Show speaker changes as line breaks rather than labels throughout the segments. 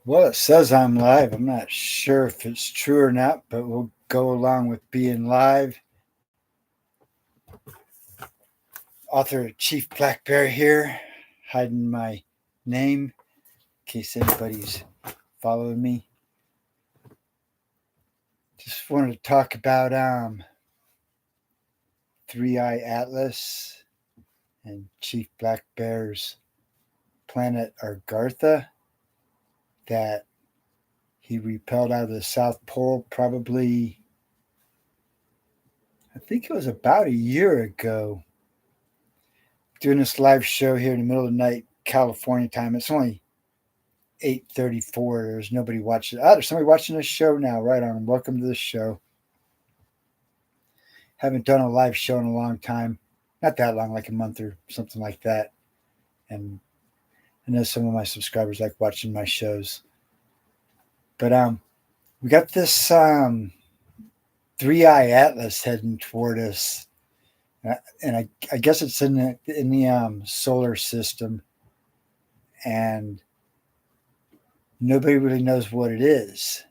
Well, it says I'm live. I'm not sure if it's true or not, but we'll go along with being live. Author Chief Blakbear here, hiding my name in case anybody's following me. Just wanted to talk about Three Eye Atlas and Chief Blakbear's planet Argartha that he repelled out of the South Pole probably, I think it was about a year ago. Doing this live show here in the middle of the night, California time. It's only 8:34. There's nobody watching. Ah, there's somebody watching this show now. Right on. Welcome to the show. Haven't done a live show in a long time. Not that long, like a month or something like that. And I know some of my subscribers like watching my shows. But we got this Three Eye Atlas heading toward us, and I guess it's in the solar system, and nobody really knows what it is.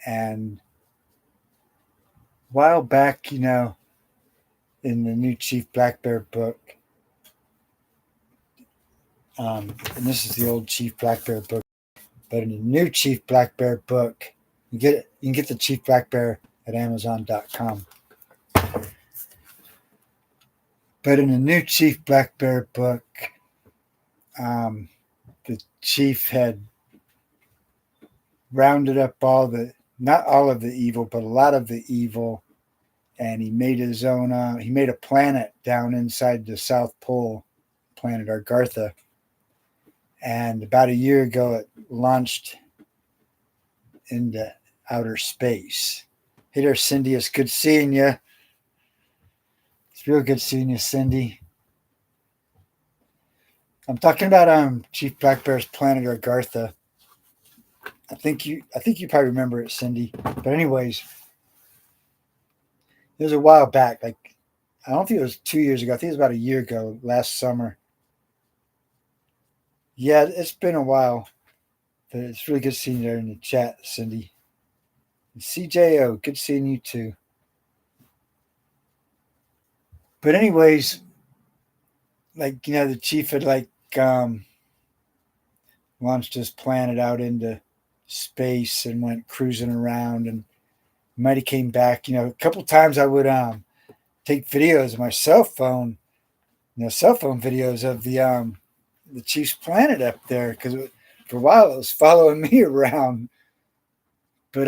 And a while back, in the new Chief Blakbear book, and this is the old Chief Blakbear book, but in the new Chief Blakbear book, you can get the Chief Blakbear at Amazon.com. But in the new Chief Blakbear book, the chief had rounded up not all of the evil, but a lot of the evil, and he made his own. He made a planet down inside the South Pole, planet Argartha, and about a year ago it launched into outer space. Hey there, Cindy. It's good seeing you. It's real good seeing you, Cindy. I'm talking about Chief Blakbear's planet Argartha. I think you probably remember it, Cindy. But anyways, it was a while back. Like, I don't think it was 2 years ago. I think it was about a year ago, last summer. Yeah, it's been a while. But it's really good seeing you there in the chat, Cindy. And CJO, good seeing you too. But anyways, the chief had launched his planet out into space and went cruising around, and might have came back. A couple times I would take videos of my cell phone, cell phone videos of the chief's planet up there, because for a while it was following me around. But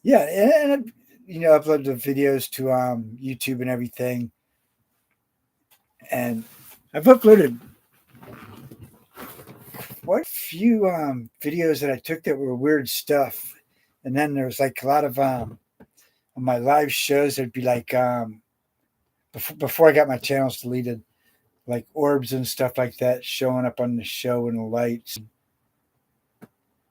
yeah, and upload the videos to YouTube and everything. And I've uploaded quite a few videos that I took that were weird stuff. And then there was like a lot of on my live shows, there'd be like before I got my channels deleted, like orbs and stuff like that showing up on the show and the lights.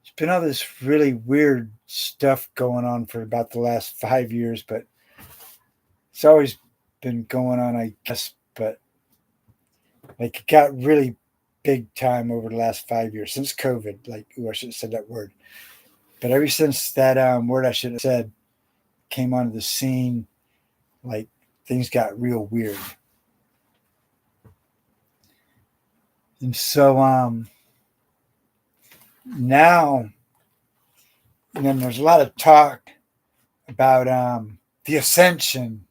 It's been all this really weird stuff going on for about the last 5 years, but it's always been going on, I guess. But like, it got really big time over the last 5 years since COVID. Like, I should have said that word. But ever since that word I should have said came onto the scene, like, things got real weird. And so now, there's a lot of talk about the ascension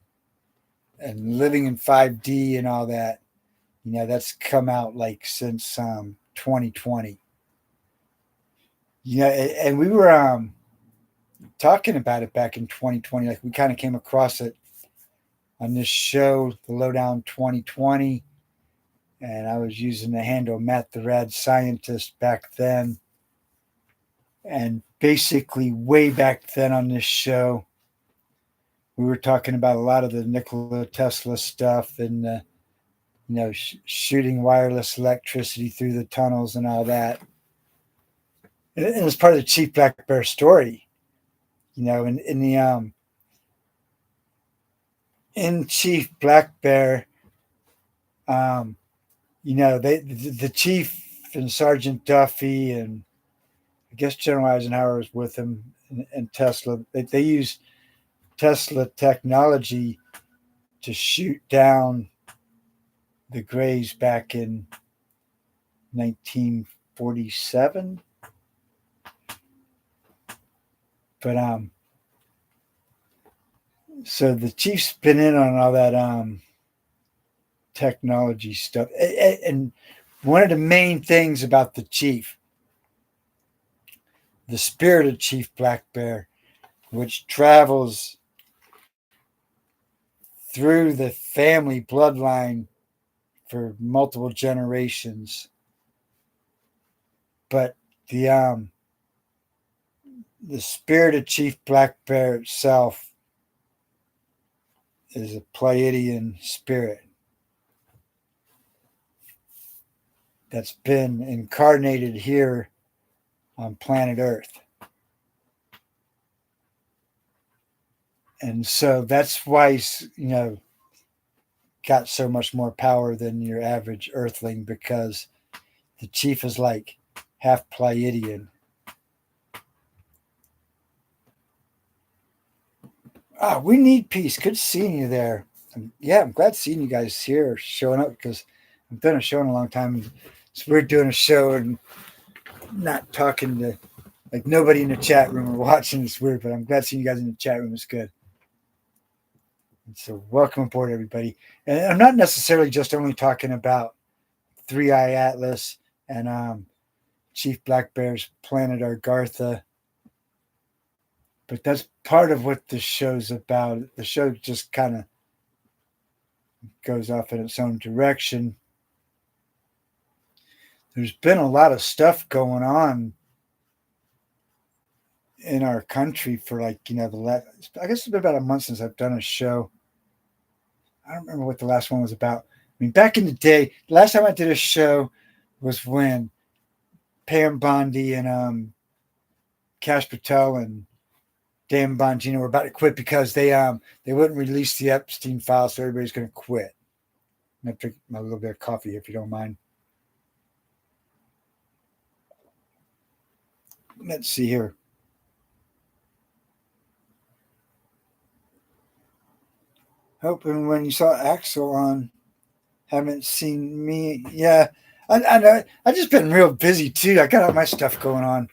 and living in 5D and all that. That's come out like since 2020. And we were talking about it back in 2020. Like, we kind of came across it on this show, The Lowdown 2020. And I was using the handle Matt the Rad Scientist back then. And basically, way back then on this show, we were talking about a lot of the Nikola Tesla stuff and shooting wireless electricity through the tunnels and all that. And it was part of the Chief Blakbear story. In Chief Blakbear, the chief Chief and Sergeant Duffy, and I guess General Eisenhower was with him, and Tesla. They used Tesla technology to shoot down the Greys back in 1947. But so the Chief's been in on all that technology stuff. And one of the main things about the Chief, the spirit of Chief Blakbear, which travels through the family bloodline for multiple generations. But the spirit of Chief Blakbear itself is a Pleiadian spirit that's been incarnated here on planet Earth. And so that's why he's, got so much more power than your average Earthling, because the Chief is like half Pleiadian. We need peace. Good seeing you there. I'm glad seeing you guys here showing up, because I've done a show in a long time. It's weird doing a show and not talking to like nobody in the chat room or watching. It's weird, but I'm glad seeing you guys in the chat room. It's good. And so welcome aboard, everybody. And I'm not necessarily just only talking about Three Eye Atlas and Chief Blakbear's planet Argartha, but that's part of what the show's about. The show just kind of goes off in its own direction. There's been a lot of stuff going on in our country for I guess it's been about a month since I've done a show. I don't remember what the last one was about. I mean, back in the day, the last time I did a show was when Pam Bondi and Cash Patel and Dan Bongino were about to quit because they wouldn't release the Epstein files, so everybody's going to quit. I'm going to drink my little bit of coffee if you don't mind. Let's see here. Hoping when you saw Axel on, haven't seen me. Yeah, I know. I've just been real busy too. I got all my stuff going on.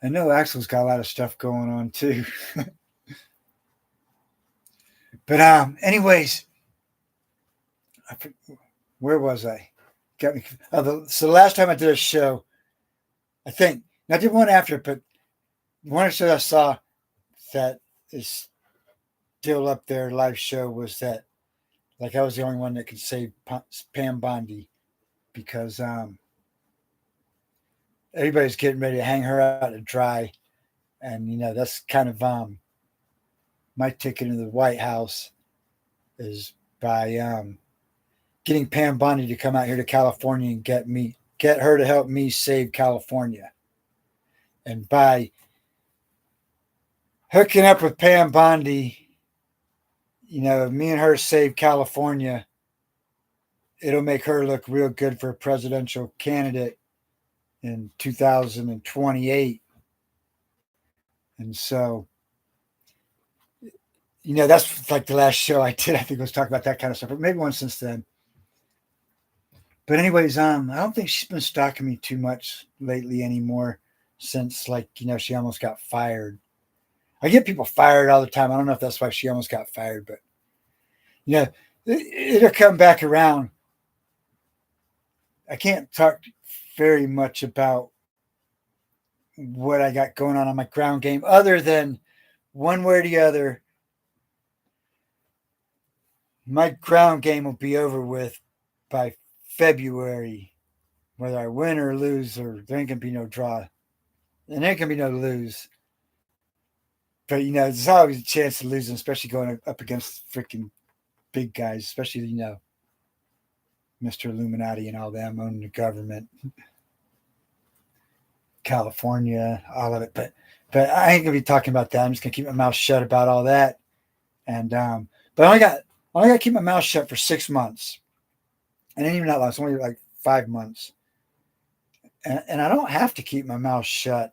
I know Axel's got a lot of stuff going on too. But anyways, where was I? Got me. So the last time I did a show, I think I did one after, but one show I saw that is still up there, live show, was that I was the only one that could save Pam Bondi, because everybody's getting ready to hang her out to dry, and that's kind of my ticket into the White House is by getting Pam Bondi to come out here to California and get her to help me save California. And by hooking up with Pam Bondi, me and her save California, it'll make her look real good for a presidential candidate in 2028. And so, that's like the last show I did. I think I was talking about that kind of stuff, but maybe one since then. But anyways, I don't think she's been stalking me too much lately anymore, since she almost got fired. I get people fired all the time. I don't know if that's why she almost got fired, but it'll come back around. I can't talk very much about what I got going on my ground game, other than one way or the other, my ground game will be over with by February, whether I win or lose, or there ain't gonna be no draw, and there ain't gonna be no lose. But there's always a chance of losing, especially going up against freaking big guys, especially Mr. Illuminati and all them owning the government, California, all of it. But I ain't gonna be talking about that. I'm just gonna keep my mouth shut about all that. And but I only got to keep my mouth shut for 6 months, and then even that long. It's only 5 months. And I don't have to keep my mouth shut.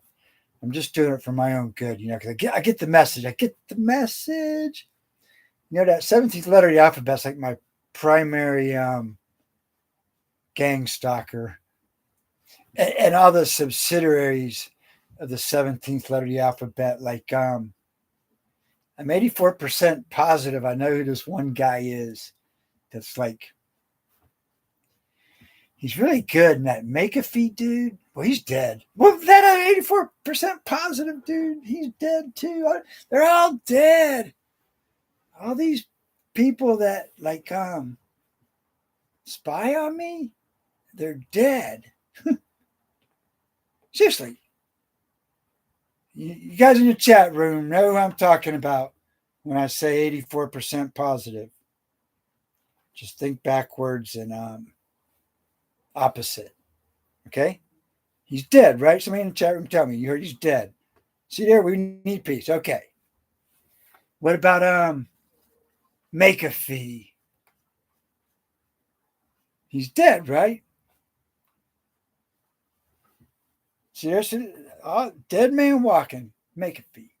I'm just doing it for my own good, because I get the message. I get the message. That 17th letter of the alphabet's like my primary gang stalker. And all the subsidiaries of the 17th letter of the alphabet, like I'm 84% positive I know who this one guy is that's like, he's really good in that McAfee dude. Well, he's dead. Well, that 84% positive dude, he's dead too. They're all dead. All these people that like spy on me, they're dead. Seriously. You guys in the chat room know who I'm talking about when I say 84% positive. Just think backwards and opposite. Okay? He's dead, right? Somebody in the chat room tell me. You heard he's dead. See there, we need peace. Okay. What about McAfee? He's dead, right? See there's dead man walking, McAfee.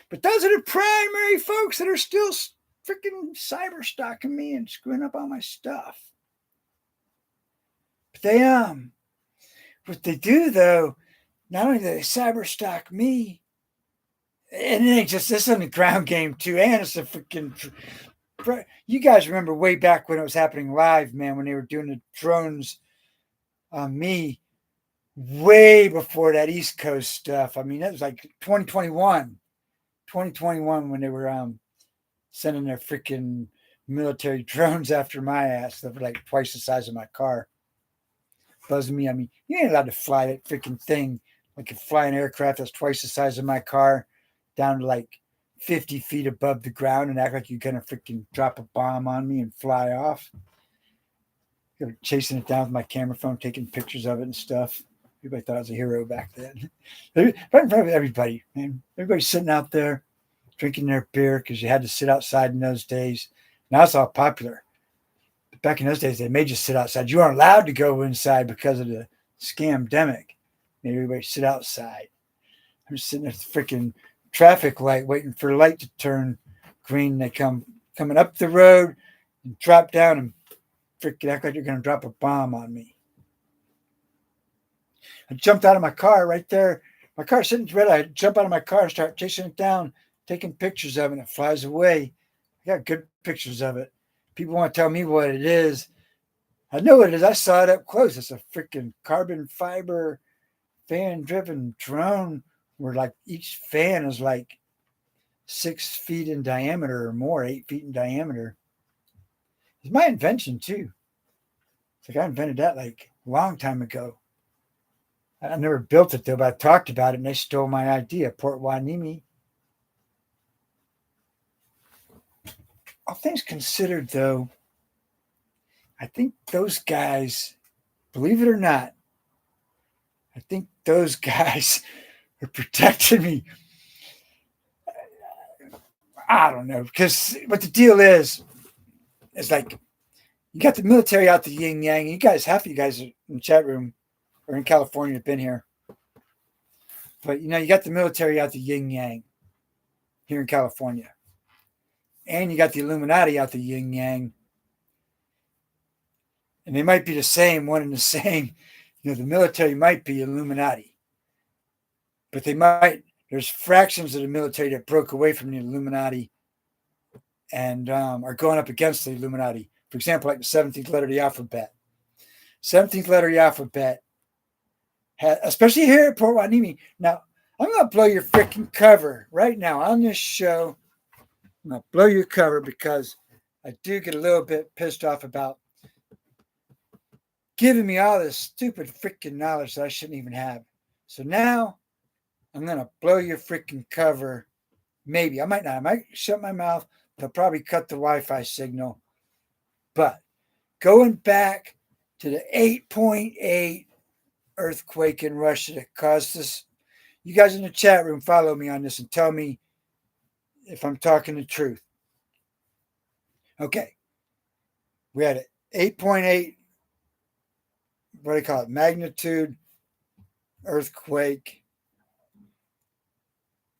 But those are the primary folks that are still freaking cyber stalking me and screwing up all my stuff. But what they do though, not only do they cyber stalk me, and it ain't just this on the ground game too, and it's a freaking. You guys remember way back when it was happening live, man, when they were doing the drones on me, way before that East Coast stuff. I mean, that was like 2021 when they were sending their freaking military drones after my ass. They were like twice the size of my car. Buzzing me. I mean, you ain't allowed to fly that freaking thing. Like you fly an aircraft that's twice the size of my car down to like 50 feet above the ground and act like you're going to freaking drop a bomb on me and fly off. They were chasing it down with my camera phone, taking pictures of it and stuff. Everybody thought I was a hero back then. Right in front of everybody, man. Everybody's sitting out there drinking their beer because you had to sit outside in those days. Now it's all popular. But back in those days, they made you sit outside. You weren't allowed to go inside because of the scamdemic. Made everybody sit outside. I'm just sitting at the freaking traffic light waiting for the light to turn green. They coming up the road and drop down and freaking act like you're going to drop a bomb on me. I jumped out of my car right there. My car's sitting red. I jump out of my car and start chasing it down, taking pictures of it, and it flies away. I got good pictures of it. People want to tell me what it is. I know what it is. I saw it up close. It's a freaking carbon fiber fan-driven drone where like each fan is like 6 feet in diameter or more, 8 feet in diameter. It's my invention too. It's like I invented that like a long time ago. I never built it though, but I talked about it and they stole my idea. Port Hueneme. All things considered though, I think those guys, believe it or not, I think those guys are protecting me. I don't know, because what the deal is like you got the military out the yin yang. You guys, half of you guys in the chat room or in California have been here. But you got the military out the yin yang here in California. And you got the Illuminati out the yin yang. And they might be the same, one and the same. The military might be Illuminati. But there's fractions of the military that broke away from the Illuminati and are going up against the Illuminati. For example, like the 17th letter of the alphabet. 17th letter of the alphabet, especially here at Port Hueneme. Now, I'm going to blow your freaking cover right now on this show. I'm going to blow your cover because I do get a little bit pissed off about giving me all this stupid freaking knowledge that I shouldn't even have. So now I'm going to blow your freaking cover. Maybe. I might not. I might shut my mouth. They'll probably cut the Wi-Fi signal. But going back to the 8.8 earthquake in Russia that caused this, you guys in the chat room, follow me on this and tell me if I'm talking the truth. Okay. We had an 8.8 what do you call it, magnitude earthquake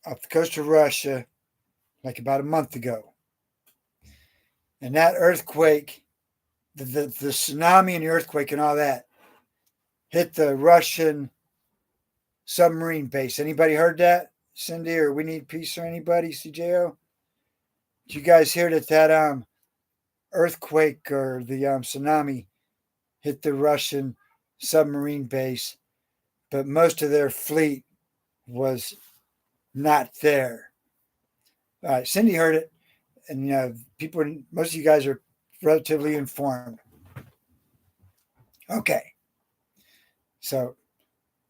off the coast of Russia like about a month ago. And that earthquake, the tsunami and the earthquake and all that, hit the Russian submarine base. Anybody heard that, Cindy, or We Need Peace, or anybody, CJO? Did you guys hear that earthquake or the tsunami hit the Russian submarine base, but most of their fleet was not there? All right, Cindy heard it, and most of you guys are relatively informed. Okay, so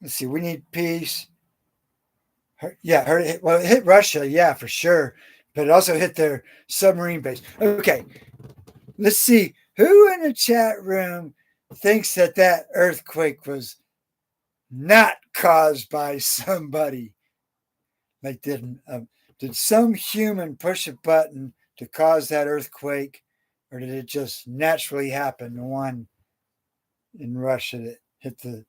let's see. We Need Peace. Heard it. Well, it hit Russia, yeah, for sure, but it also hit their submarine base. Okay, let's see who in the chat room thinks that earthquake was not caused by somebody. Like, did some human push a button to cause that earthquake, or did it just naturally happen? The one in Russia that hit the...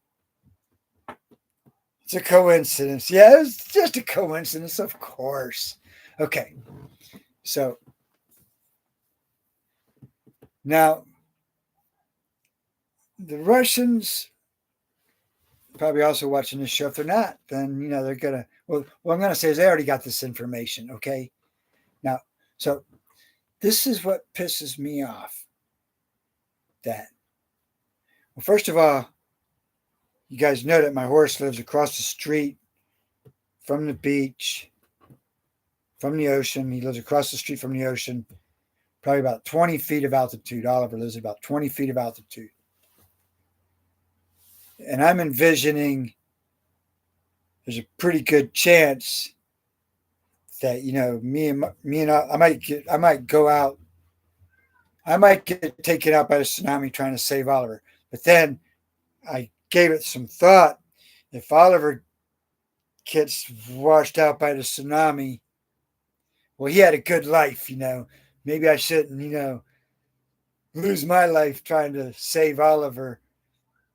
It's a coincidence. Yeah, it was just a coincidence, of course. Okay, so now the Russians probably also watching this show. If they're not, then they're gonna. Well, what I'm gonna say is they already got this information. Okay, now, so this is what pisses me off. Well, first of all, you guys know that my horse lives across the street from the beach, from the ocean. He lives across the street from the ocean, probably about 20 feet of altitude. Oliver lives at about 20 feet of altitude. And I'm envisioning there's a pretty good chance that I might go out. I might get taken out by the tsunami trying to save Oliver. But then I gave it some thought. If Oliver gets washed out by the tsunami, well, he had a good life, Maybe I shouldn't, lose my life trying to save Oliver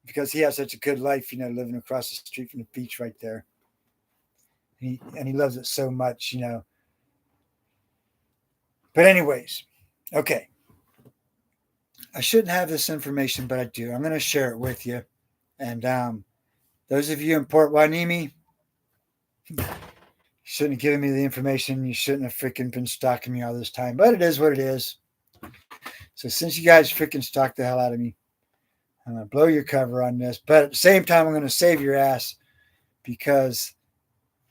because he has such a good life, living across the street from the beach right there. And he loves it so much, But anyways, okay. I shouldn't have this information, but I do. I'm going to share it with you. And those of you in Port Hueneme, shouldn't have given me the information. You shouldn't have freaking been stalking me all this time. But it is what it is. So since you guys freaking stalked the hell out of me, I'm going to blow your cover on this. But at the same time, I'm going to save your ass because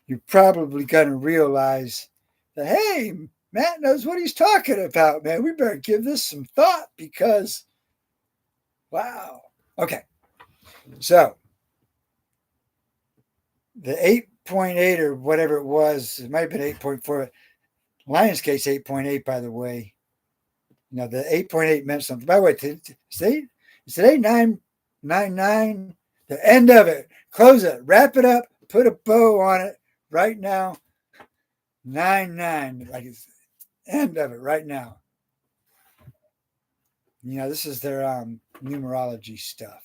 you're probably going to realize that, hey, Matt knows what he's talking about, man. We better give this some thought because, wow. Okay. So the 8.8 or whatever it was, it might have been 8.4. Lionsgate's 8.8, by the way. The 8.8 meant something. By the way, today 999. The end of it. Close it. Wrap it up. Put a bow on it right now. 99. Like it's the end of it right now. This is their numerology stuff.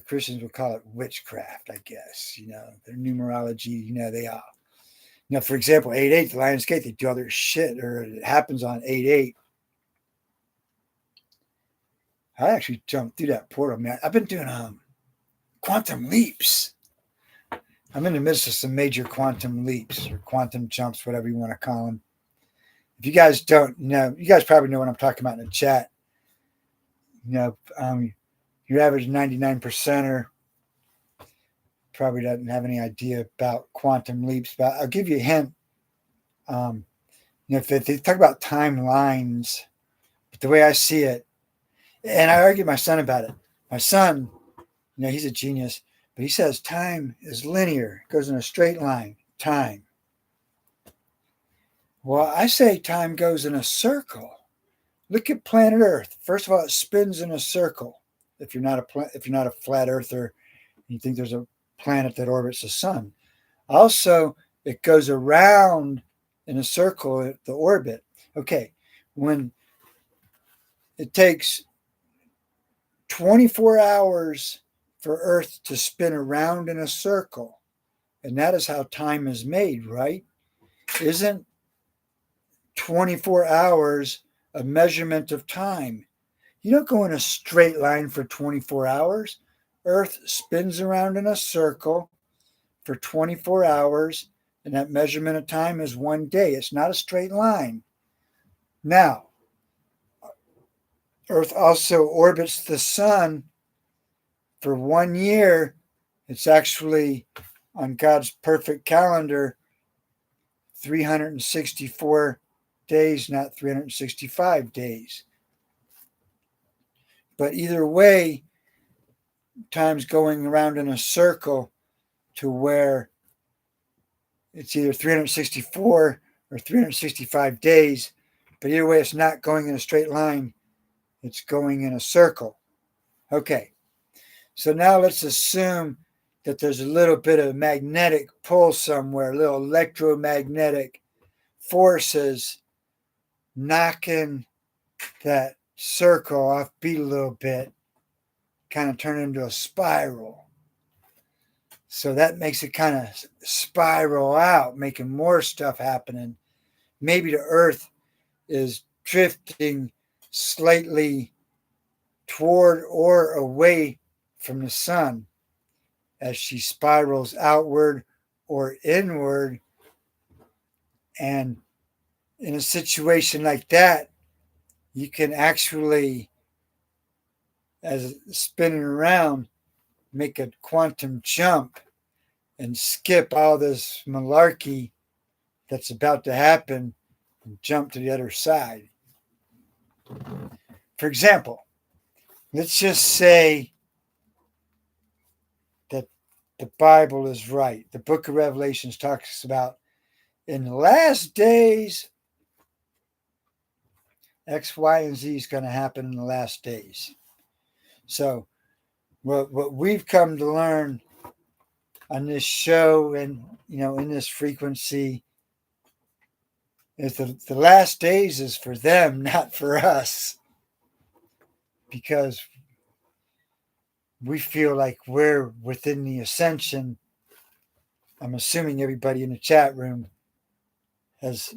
Christians would call it witchcraft, I guess. Their numerology, they are. For example, 8/8, the Lionsgate, they do all their shit, or it happens on 8/8. I actually jumped through that portal, man. I've been doing quantum leaps. I'm in the midst of some major quantum leaps or quantum jumps, whatever you want to call them. If you guys don't know, you guys probably know what I'm talking about in the chat. Your average 99%er probably doesn't have any idea about quantum leaps, but I'll give you a hint. If they talk about timelines, but the way I see it, and I argued with my son about it. My son, he's a genius, but he says time is linear. It goes in a straight line, time. Well, I say time goes in a circle. Look at planet Earth. First of all, it spins in a circle. If you're not a flat earther, you think there's a planet that orbits the sun. Also, it goes around in a circle, the orbit. Okay, when it takes 24 hours for Earth to spin around in a circle. And that is how time is made, right? Isn't 24 hours a measurement of time? You don't go in a straight line for 24 hours. Earth spins around in a circle for 24 hours, and that measurement of time is 1 day. It's not a straight line. Now, Earth also orbits the sun for 1 year. It's actually, on God's perfect calendar, 364 days, not 365 days. But either way, time's going around in a circle to where it's either 364 or 365 days. But either way, it's not going in a straight line. It's going in a circle. Okay. So now let's assume that there's a little bit of magnetic pull somewhere, little electromagnetic forces knocking that circle off beat a little bit, kind of turn into a spiral. So that makes it kind of spiral out, making more stuff happening. Maybe the Earth is drifting slightly toward or away from the sun as she spirals outward or inward. And in a situation like that, you can actually, as spinning around, make a quantum jump and skip all this malarkey that's about to happen and jump to the other side. For example, let's just say that the Bible is right. The book of Revelations talks about in the last days, X, Y, and Z is going to happen in the last days. So what we've come to learn on this show and, in this frequency is the last days is for them, not for us. Because we feel like we're within the ascension. I'm assuming everybody in the chat room has,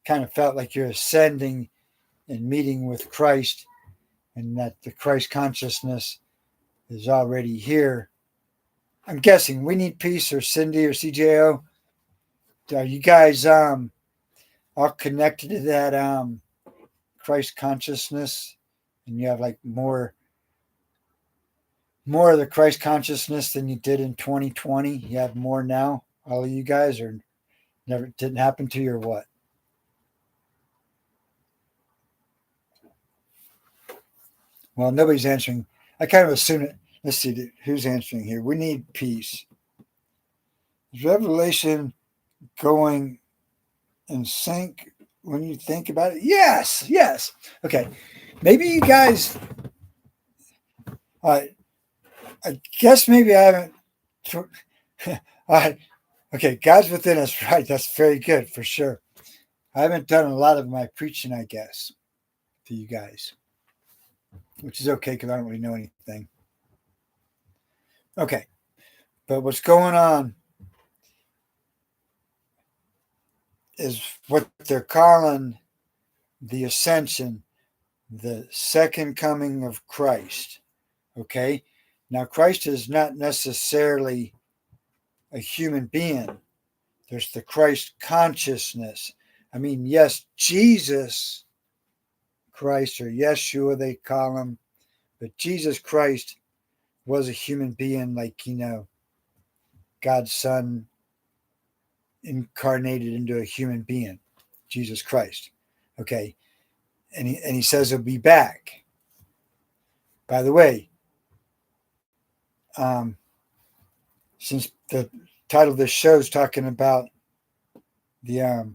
kind of felt like you're ascending and meeting with Christ, and that the Christ consciousness is already here. I'm guessing we need peace, or Cindy or CJO. Are you guys all connected to that Christ consciousness, and you have like more of the Christ consciousness than you did in 2020? You have more now, all of you guys, or never didn't happen to you, or what? Well, nobody's answering. I kind of assume it. Let's see who's answering here. We need peace. Is Revelation going in sync when you think about it? Yes. Okay. Maybe you guys, I guess maybe I haven't. All right. Okay. God's within us, right? That's very good for sure. I haven't done a lot of my preaching, I guess, to you guys, which is okay because I don't really know anything. Okay. But what's going on is what they're calling the ascension, the second coming of Christ. Okay. Now, Christ is not necessarily a human being. There's the Christ consciousness. I mean, yes, Jesus Christ, or Yeshua, they call him, but Jesus Christ was a human being, like, God's Son incarnated into a human being, Jesus Christ. Okay. And he says he'll be back. By the way, since the title of this show is talking about the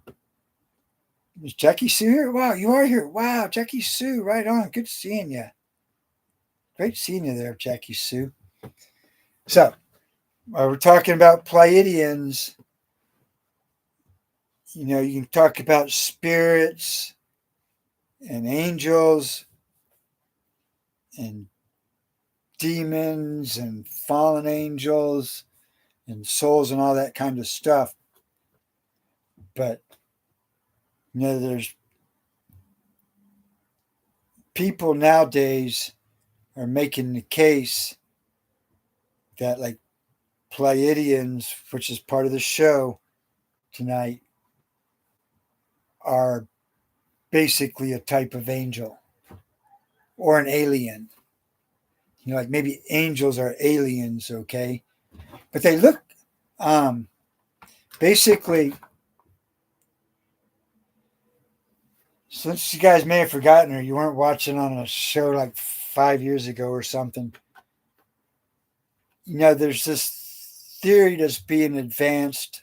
is Jackie Sue here? Wow, you are here. Wow, Jackie Sue, right on. Good seeing you. Great seeing you there, Jackie Sue. So, we're talking about Pleiadians. You can talk about spirits and angels and demons and fallen angels and souls and all that kind of stuff. But there's people nowadays are making the case that like Pleiadians, which is part of the show tonight, are basically a type of angel or an alien. Like maybe angels are aliens, okay? But they look basically, since you guys may have forgotten or you weren't watching on a show like 5 years ago or something, there's this theory that's being advanced